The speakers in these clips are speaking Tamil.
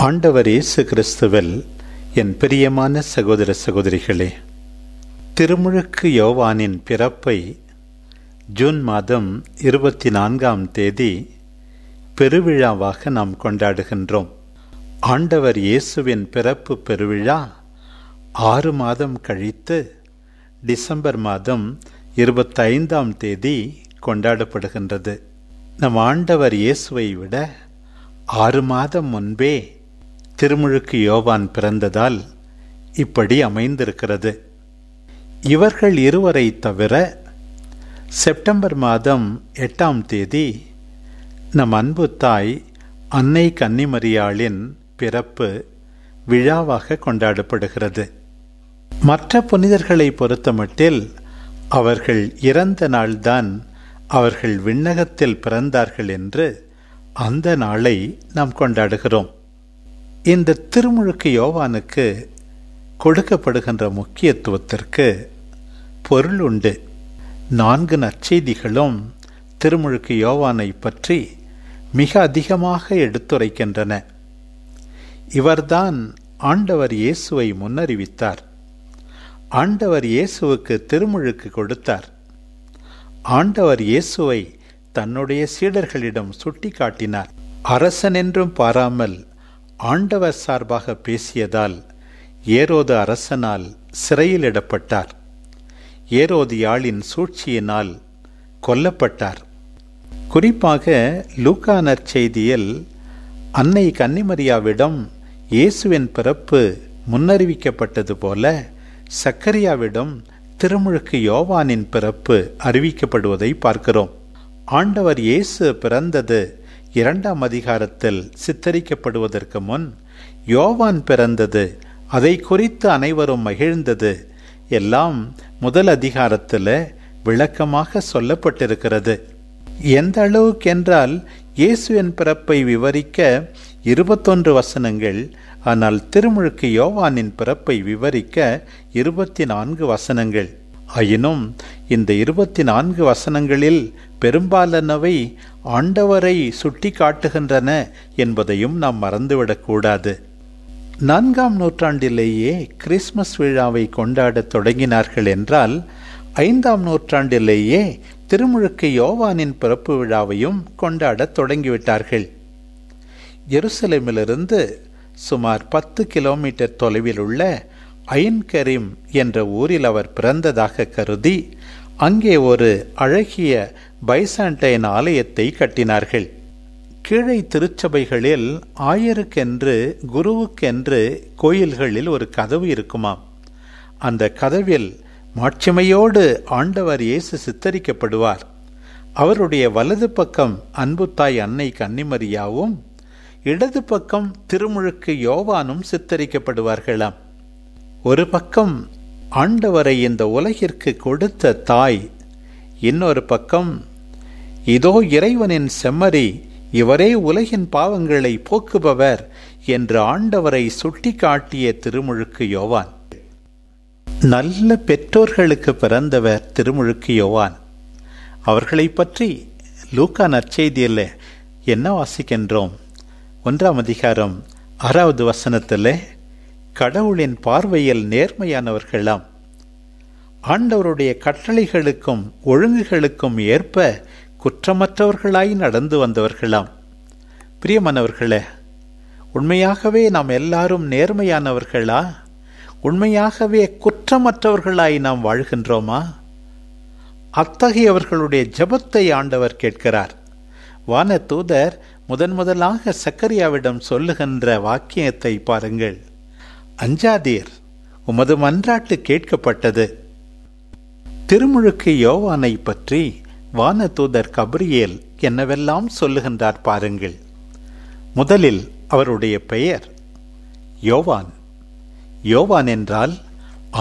ஆண்டவர் இயேசு கிறிஸ்துவில் என் பிரியமான சகோதர சகோதரிகளே, திருமுழுக்கு யோவானின் பிறப்பை ஜூன் மாதம் 24ஆம் தேதி பெருவிழாவாக நாம் கொண்டாடுகின்றோம். ஆண்டவர் இயேசுவின் பிறப்பு பெருவிழா 6 மாதம் கழித்து டிசம்பர் மாதம் 25ஆம் தேதி கொண்டாடப்படுகின்றது. நம் ஆண்டவர் இயேசுவை விட 6 மாதம் முன்பே திருமுழுக்கு யோவான் பிறந்ததால் இப்படி அமைந்திருக்கிறது. இவர்கள் இருவரை தவிர செப்டம்பர் மாதம் 8ஆம் தேதி நம் அன்பு தாய் அன்னை கன்னிமரியாளின் பிறப்பு விழாவாக கொண்டாடப்படுகிறது. மற்ற புனிதர்களை பொறுத்தமட்டில் அவர்கள் இறந்த நாள்தான் அவர்கள் விண்ணகத்தில் பிறந்தார்கள் என்று அந்த நாளை நாம் கொண்டாடுகிறோம். இந்த திருமுழுக்கு யோவானுக்கு கொடுக்கப்படுகின்ற முக்கியத்துவத்திற்கு பொருள் உண்டு. 4 நற்செய்திகளும் திருமுழுக்கு யோவானை பற்றி மிக அதிகமாக எடுத்துரைக்கின்றன. இவர்தான் ஆண்டவர் இயேசுவை முன்னறிவித்தார். ஆண்டவர் இயேசுவுக்கு திருமுழுக்கு கொடுத்தார். ஆண்டவர் இயேசுவை தன்னுடைய சீடர்களிடம் சுட்டி காட்டினார். அரசன் என்றும் பாராமல் ஆண்டவர் சார்பாக பேசியதால் ஏரோது அரசனால் சிறையிலிடப்பட்டார். ஏரோதியாளின் சூழ்ச்சியினால் கொல்லப்பட்டார். குறிப்பாக லூக்கா நற்செய்தியில் அன்னை கன்னிமரியாவிடம் இயேசுவின் பிறப்பு முன்னறிவிக்கப்பட்டது போல சக்கரியாவிடம் திருமுழுக்கு யோவானின் பிறப்பு அறிவிக்கப்படுவதை பார்க்கிறோம். ஆண்டவர் இயேசு பிறந்தது 2ஆம் அதிகாரத்தில் சித்தரிக்கப்படுவதற்கு முன் யோவான் பிறந்தது, அதை குறித்து அனைவரும் மகிழ்ந்தது எல்லாம் முதல் அதிகாரத்தில் விளக்கமாக சொல்லப்பட்டிருக்கிறது. எந்த அளவுக்கென்றால் இயேசுவின் பிறப்பை விவரிக்க 21 வசனங்கள், ஆனால் திருமுழுக்கு யோவானின் பிறப்பை விவரிக்க 24 வசனங்கள். ஆயினும் இந்த 24 வசனங்களில் பெரும்பாலானவை ஆண்டவரை சுட்டி காட்டுகின்றன என்பதையும் நாம் மறந்துவிடக்கூடாது. 4ஆம் நூற்றாண்டிலேயே கிறிஸ்மஸ் விழாவை கொண்டாட தொடங்கினார்கள் என்றால் 5ஆம் நூற்றாண்டிலேயே திருமுழுக்கு யோவானின் பிறப்பு விழாவையும் கொண்டாட தொடங்கிவிட்டார்கள். எருசலேமிலிருந்து சுமார் 10 கிலோமீட்டர் தொலைவில் உள்ள ஐன் கரீம் என்ற ஊரில் அவர் பிறந்ததாக கருதி அங்கே ஒரு அழகிய பைசாண்டைன் ஆலயத்தை கட்டினார்கள். கீழே திருச்சபைகளில் ஆயருக்கென்று குருவுக்கென்று கோயில்களில் ஒரு கதவு இருக்குமாம். அந்த கதவில் மாட்சிமையோடு ஆண்டவர் இயேசு சித்தரிக்கப்படுவார். அவருடைய வலது பக்கம் அன்பு தாய் அன்னை கன்னிமரியாவும், இடது பக்கம் திருமுழுக்கு யோவானும் சித்தரிக்கப்படுவார்களாம். ஒரு பக்கம் ஆண்டவரை இந்த உலகிற்கு கொடுத்த தாய், இன்னொரு பக்கம் இதோ இறைவனின் செம்மறி, இவரே உலகின் பாவங்களை போக்குபவர் என்று ஆண்டவரை சுட்டி காட்டிய திருமுழுக்கு யோவான். நல்ல பெற்றோர்களுக்கு பிறந்தவர் திருமுழுக்கு யோவான். அவர்களை பற்றி லூக்கா நற்செய்தியில் என்ன வாசிக்கின்றோம்? 1ஆம் அதிகாரம் 6வது வசனத்தில் கடவுளின் பார்வையில் நேர்மையானவர்களாம், ஆண்டவருடைய கட்டளைகளுக்கும் ஒழுங்குகளுக்கும் ஏற்ப குற்றமற்றவர்களாய் நடந்து வந்தவர்களாம். பிரியமானவர்களே, உண்மையாகவே நாம் எல்லாரும் நேர்மையானவர்களா? உண்மையாகவே குற்றமற்றவர்களாய் நாம் வாழ்கின்றோமா? அத்தகையவர்களுடைய ஜெபத்தை ஆண்டவர் கேட்கிறார். வான தூதர் முதலாக சக்கரியாவிடம் சொல்லுகின்ற வாக்கியத்தை பாருங்கள். அஞ்சாதீர், உமது மன்றாட்டு கேட்கப்பட்டது. திருமுழுக்கு யோவானை பற்றி வான தூதர் கபிரியேல் என்னவெல்லாம் சொல்லுகின்றார் பாருங்கள். முதலில் அவருடைய பெயர் யோவான். யோவான் என்றால்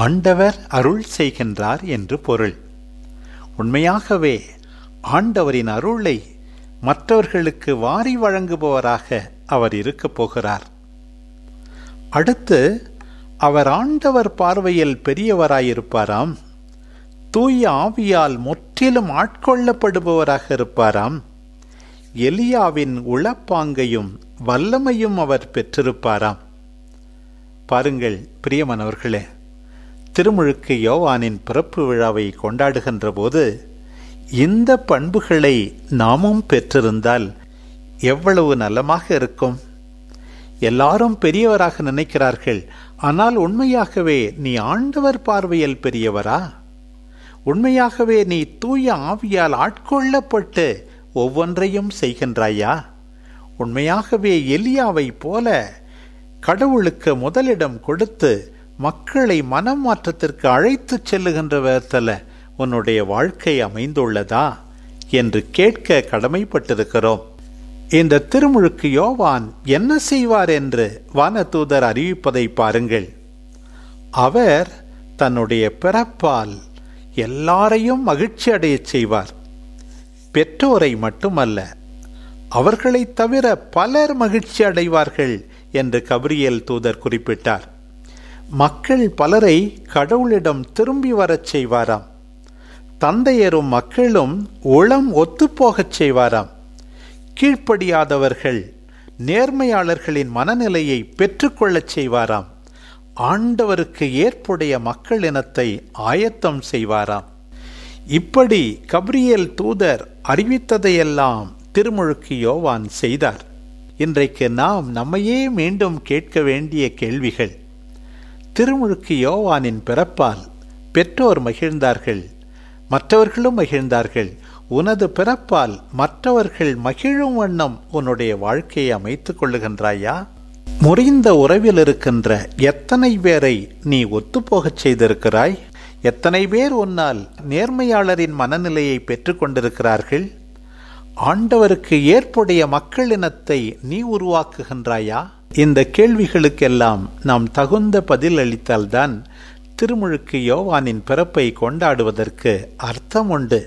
ஆண்டவர் அருள் செய்கின்றார் என்று பொருள். உண்மையாகவே ஆண்டவரின் அருளை மற்றவர்களுக்கு வாரி வழங்குபவராக அவர் இருக்கப் போகிறார். அடுத்து அவர் ஆண்டவர் பார்வையில் பெரியவராயிருப்பாராம். தூய ஆவியால் முற்றிலும் ஆட்கொள்ளப்படுபவராக இருப்பாராம். எலியாவின் உளப்பாங்கையும் வல்லமையும் அவர் பெற்றிருப்பாராம். பாருங்கள் பிரியமானவர்களே, திருமுழுக்கு யோவானின் பிறப்பு விழாவை கொண்டாடுகின்ற போது இந்த பண்புகளை நாமும் பெற்றிருந்தால் எவ்வளவு நலமாக இருக்கும். எல்லாரும் பெரியவராக நினைக்கிறார்கள். ஆனால் உண்மையாகவே நீ ஆண்டவர் பார்வையில் பெரியவரா? உண்மையாகவே நீ தூய ஆவியால் ஆட்கொள்ளப்பட்டு ஒவ்வொன்றையும் செய்கின்றாயா? உண்மையாகவே எலியாவை போல கடவுளுக்கு முதலிடம் கொடுத்து மக்களை மனம் மாற்றத்திற்கு அழைத்து செல்லுகின்ற விதத்தில் உன்னுடைய வாழ்க்கை அமைந்துள்ளதா என்று கேட்க கடமைப்பட்டிருக்கிறோம். இந்த திருமுழுக்கு யோவான் என்ன செய்வார் என்று வானதூதர் அறிவிப்பதை பாருங்கள். அவர் தன்னுடைய பிறப்பால் எல்லாரையும் மகிழ்ச்சி அடைய செய்வார். பெற்றோரை மட்டுமல்ல, அவர்களை தவிர பலர் மகிழ்ச்சி அடைவார்கள் என்று கபிரியேல் தூதர் குறிப்பிட்டார். மக்கள் பலரை கடவுளிடம் திரும்பி வரச் செய்வாராம். தந்தையரும் மக்களும் உளம் ஒத்துப்போகச் செய்வாராம். கீழ்ப்படியாதவர்கள் நேர்மையாளர்களின் மனநிலையை பெற்றுக்கொள்ளச் செய்வாராம். ஆண்டவருக்கு ஏற்புடைய மக்கள் இனத்தை ஆயத்தம் செய்வாராம். இப்படி கபிரியேல் தூதர் அறிவித்ததையெல்லாம் திருமுழுக்கு யோவான் செய்தார். இன்றைக்கு நாம் நம்மையே மீண்டும் கேட்க வேண்டிய கேள்விகள். திருமுழுக்கு யோவானின் பிறப்பால் பெற்றோர் மகிழ்ந்தார்கள், மற்றவர்களும் மகிழ்ந்தார்கள். உனது பிறப்பால் மற்றவர்கள் மகிழும் வண்ணம் உன்னுடைய வாழ்க்கையை அமைத்துக் கொள்ளுகின்றாயா? முறிந்த உறவில் இருக்கின்ற எத்தனை பேரை நீ ஒத்துப்போகச் செய்திருக்கிறாய்? எத்தனை பேர் உன்னால் நேர்மையாளரின் மனநிலையை பெற்றுக் கொண்டிருக்கிறார்கள்? ஆண்டவருக்கு ஏற்புடைய மக்கள் இனத்தை நீ உருவாக்குகின்றாயா? இந்த கேள்விகளுக்கெல்லாம் நாம் தகுந்த பதில் அளித்தால்தான் திருமுழுக்கு யோவானின் பிறப்பை கொண்டாடுவதற்கு அர்த்தம் உண்டு.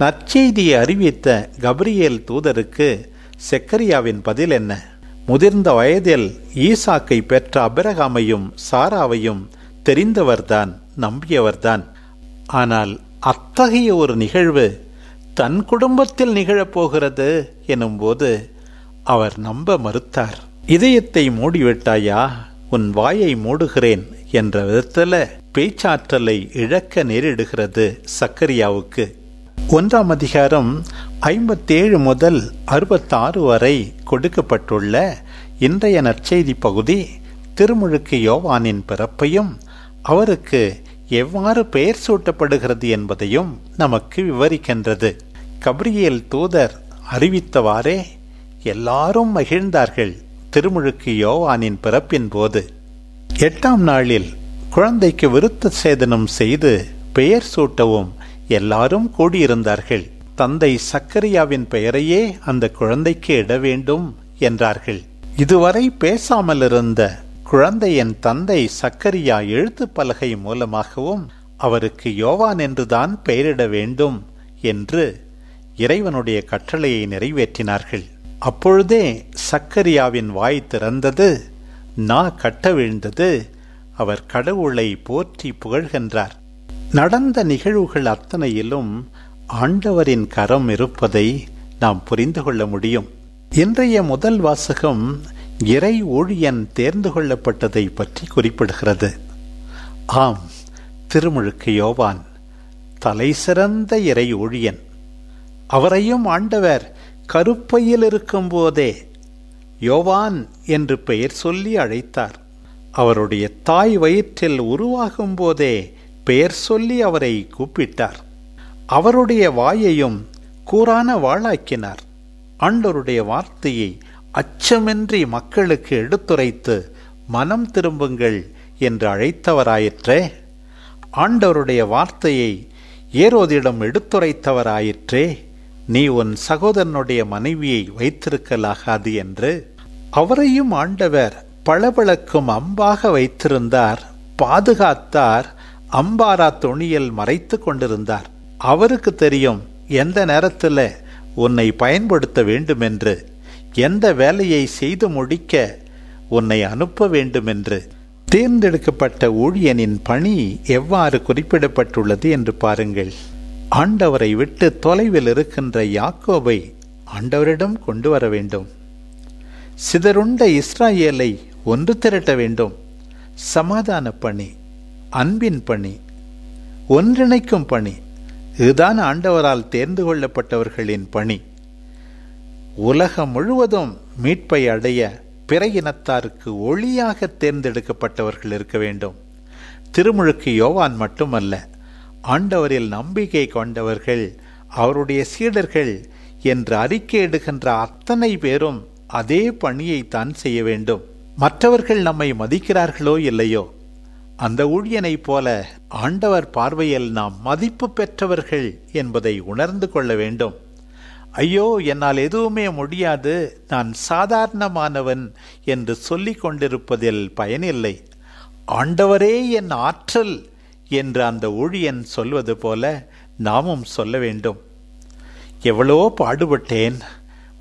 நற்செய்தியை அறிவித்த கபிரியேல் தூதருக்கு செக்கரியாவின் பதில் என்ன? முதிர்ந்த வயதில் ஈசாக்கை பெற்ற அபிரகாமையும் சாராவையும் தெரிந்தவர்தான், நம்பியவர்தான். ஆனால் அத்தகைய ஒரு நிகழ்வு தன் குடும்பத்தில் நிகழப்போகிறது எனும்போது அவர் நம்ப மறுத்தார். இதயத்தை மூடிவிட்டாயா? உன் வாயை மூடுகிறேன் என்ற விதத்தில் பேச்சாற்றலை இழக்க நேரிடுகிறது சக்கரியாவுக்கு. 1ஆம் அதிகாரம் 57 முதல் 66 வரை கொடுக்கப்பட்டுள்ள இன்றைய நற்செய்தி பகுதி திருமுழுக்கு யோவானின் பிறப்பையும் அவருக்கு எவ்வாறு பெயர் சூட்டப்படுகிறது என்பதையும் நமக்கு விவரிக்கின்றது. கபிரியேல் தூதர் அறிவித்தவாறே எல்லாரும் மகிழ்ந்தார்கள் திருமுழுக்கு யோவானின் பிறப்பின் போது. 8ஆம் நாளில் குழந்தைக்கு விருத்த சேதனம் செய்து பெயர் சூட்டவும் எல்லாரும் கூடியிருந்தார்கள். தந்தை சக்கரியாவின் பெயரையே அந்த குழந்தைக்கு இட வேண்டும் என்றார்கள். இதுவரை பேசாமல் இருந்த குழந்தையின் தந்தை சக்கரியா எழுத்து பலகை மூலமாகவும் அவருக்கு யோவான் என்றுதான் பெயரிட வேண்டும் என்று இறைவனுடைய கட்டளையை நிறைவேற்றினார்கள். அப்பொழுதே சக்கரியாவின் வாய் திறந்தது, நா கட்ட வீழ்ந்தது. அவர் கடவுளை போற்றி புகழ்கின்றார். நடந்த நிகழ்வுகள் அத்தனையிலும் ஆண்டவரின் கரம் இருப்பதை நாம் புரிந்து கொள்ள முடியும். இன்றைய முதல் வாசகம் இறை ஊழியன் தேர்ந்து கொள்ளப்பட்டதை பற்றி குறிப்பிடுகிறது. ஆம், திருமுழுக்கு யோவான் தலை சிறந்த இறை ஊழியன். அவரையும் ஆண்டவர் கருப்பையில் இருக்கும் போதே யோவான் என்று பெயர் சொல்லி அழைத்தார். அவருடைய தாய் வயிற்றில் உருவாகும் போதே பெயர் சொல்லி அவரை கூப்பிட்டார். அவருடைய வாயையும் கூரான வாளாக்கினார். ஆண்டவருடைய வார்த்தையை அச்சமின்றி மக்களுக்கு எடுத்துரைத்து மனம் திரும்புங்கள் என்று அழைத்தவராயிற்றே. ஆண்டவருடைய வார்த்தையை ஏரோதிடம் எடுத்துரைத்தவராயிற்றே. நீ உன் சகோதரனுடைய மனைவியை வைத்திருக்கலாகாது என்று. அவரையும் ஆண்டவர் பளபளக்கும் அம்பாக வைத்திருந்தார், பாதுகாத்தார், அம்பாரா துணியில் மறைத்து கொண்டிருந்தார். அவருக்கு தெரியும் எந்த நேரத்தில் உன்னை பயன்படுத்த வேண்டுமென்று, எந்த வேலையை செய்து முடிக்க உன்னை அனுப்ப வேண்டுமென்று. தேர்ந்தெடுக்கப்பட்ட ஊழியனின் பணி எவ்வாறு குறிப்பிடப்பட்டுள்ளது என்று பாருங்கள். ஆண்டவரை விட்டு தொலைவில் இருக்கின்ற யாக்கோபை ஆண்டவரிடம் கொண்டு வர வேண்டும். சிதறுண்ட இஸ்ராயேலை ஒன்று திரட்ட வேண்டும். சமாதான பணி, அன்பின் பணி, ஒன்றிணைக்கும் பணி, இதுதான் ஆண்டவரால் தேர்ந்து கொள்ளப்பட்டவர்களின் பணி. உலகம் முழுவதும் மீட்பை அடைய பிற இனத்தாருக்கு ஒளியாக தேர்ந்தெடுக்கப்பட்டவர்கள் இருக்க வேண்டும். திருமுழுக்கு யோவான் மட்டுமல்ல, ஆண்டவரில் நம்பிக்கை கொண்டவர்கள், அவருடைய சீடர்கள் என்று அறிக்கையிடுகின்ற அத்தனை பேரும் அதே பணியைத்தான் செய்ய வேண்டும். மற்றவர்கள் நம்மை மதிக்கிறார்களோ இல்லையோ, அந்த ஊழியனைப் போல ஆண்டவர் பார்வையில் நாம் மதிப்பு பெற்றவர்கள் என்பதை உணர்ந்து கொள்ள வேண்டும். ஐயோ, என்னால் எதுவுமே முடியாது, நான் சாதாரணமானவன் என்று சொல்லிக் கொண்டிருப்பதில் பயனில்லை. ஆண்டவரே என் ஆற்றல் என்று அந்த ஊழியன் சொல்வது போல நாமும் சொல்ல வேண்டும். எவ்வளோ பாடுபட்டேன்,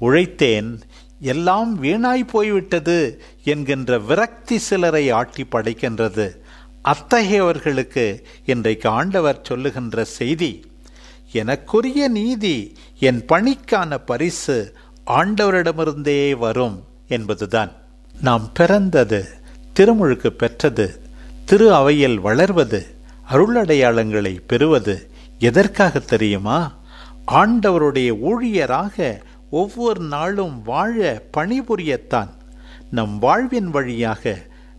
உழைத்தேன், எல்லாம் வீணாய் போய்விட்டது என்கின்ற விரக்தி சிலரை ஆட்டி படைக்கின்றது. அத்தகையவர்களுக்கு இன்றைக்கு ஆண்டவர் சொல்லுகின்ற செய்தி, எனக்குரிய நீதி, என் பணிக்கான பரிசு ஆண்டவரிடமிருந்தே வரும் என்பதுதான். நாம் பிறந்தது, திருமுழுக்கு பெற்றது, திரு அவையில் வளர்வது, அருளடையாளங்களை பெறுவது எதற்காக தெரியுமா? ஆண்டவருடைய ஊழியராக ஒவ்வொரு நாளும் வாழ பணிபுரியத்தான். நம் வாழ்வின் வழியாக,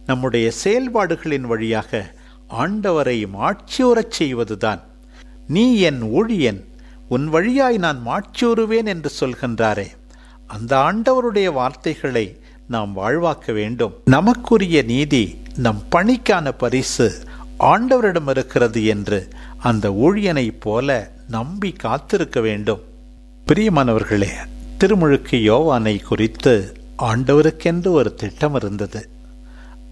நம்முடைய செயல்பாடுகளின் வழியாக ஆண்டவரை மாட்சியுறச் செய்வதுதான். நீ என் ஊழியன், உன் வழியாய் நான் மாட்சியுறுவேன் என்று சொல்கின்றாரே, அந்த ஆண்டவருடைய வார்த்தைகளை நாம் வாழ்வாக்க வேண்டும். நமக்குரிய நீதி, நம் பணிக்கான பரிசு ஆண்டவரிடம் இருக்கிறது என்று அந்த ஊழியனைப் போல நம்பி காத்திருக்க வேண்டும். பிரியமானவர்களே, திருமுழுக்கு யோவானை குறித்து ஆண்டவருக்கென்று ஒரு திட்டம் இருந்தது.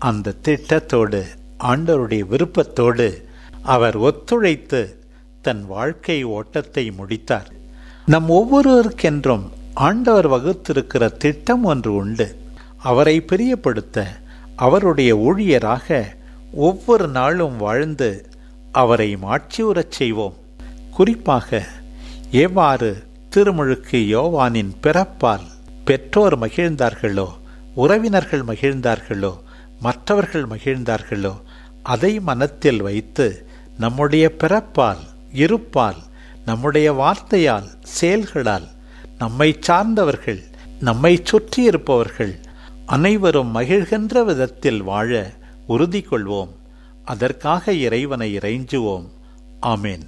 அந்த திட்டத்தோடு, ஆண்டவருடைய விருப்பத்தோடு அவர் ஒத்துழைத்து தன் வாழ்க்கை ஓட்டத்தை முடித்தார். நம் ஒவ்வொருவருக்கென்றும் ஆண்டவர் வகுத்திருக்கிற திட்டம் ஒன்று உண்டு. அவரை பிரியப்படுத்த, அவருடைய ஊழியராக ஒவ்வொரு நாளும் வாழ்ந்து அவரை மாட்சியுறச் செய்வோம். குறிப்பாக எவ்வாறு திருமுழுக்கு யோவானின் பிறப்பால் பெற்றோர் மகிழ்ந்தார்களோ, உறவினர்கள் மகிழ்ந்தார்களோ, மற்றவர்கள் மகிழ்ந்தார்களோ, அதை மனத்தில் வைத்து நம்முடைய பிறப்பால், இருப்பால், நம்முடைய வார்த்தையால், செயல்களால் நம்மை சார்ந்தவர்கள், நம்மை சுற்றியிருப்பவர்கள் அனைவரும் மகிழ்கின்ற விதத்தில் வாழ உறுதி கொள்வோம். அதற்காக இறைவனை இறைஞ்சுவோம். ஆமேன்.